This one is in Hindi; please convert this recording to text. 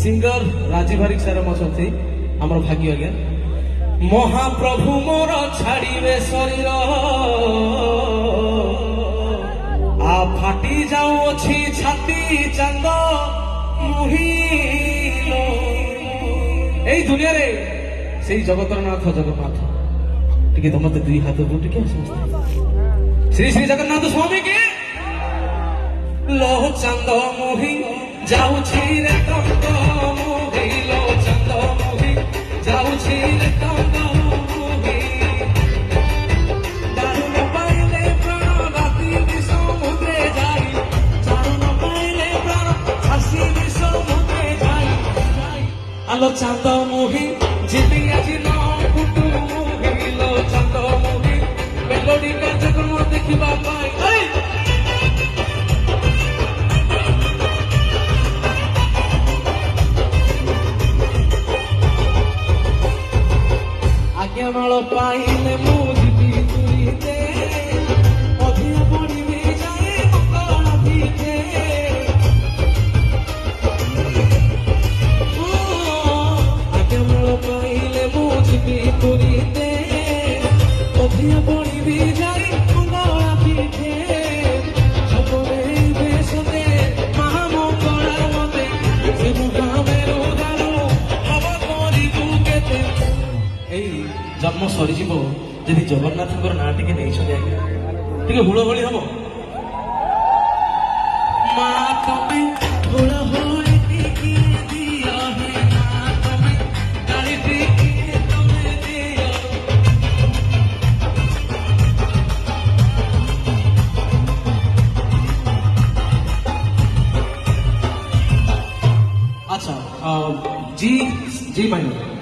सिंगर राजीव हरिक सार अछंती हमर भाग्य आज्ञा महाप्रभु मोर छाड़िबे शरीर आ फाटी जाऊँछि छाती चांद मुहिलो एई दुनिया रे सेई जगतरनाथ जगन्नाथ टिके मते दुई हाथ टिके श्री श्री जगन्नाथ स्वामी के लो चांद मुहि जाऊँछि रे तंग मुहि लो चांद मुहि जाऊँछि रे तंग मुहि दारुण पाइले प्राण राति समुद्रे जाई दारुण पाइले प्राण फासी समुद्रे जाई आलो चांद मुहि जिबी आज न कुटु मुहि लो चांद मुहि मेलोडी कार्यक्रम देखिबा पाई माल पाइले मुझी तुरीते अधिया पड़ी भी जाए मकड़ा पीछे आगे माल पाइले मुझी तुरीते अधिया पड़ी भी जाए मकड़ा पीछे सबरे बेसते महामंगला मते से मुहामेर उदारो हवा करी बुकेते जन्म सरीज जदि जगन्नाथ ना टे नहीं हुड़हुड़ी हम अच्छा जी जी माइनर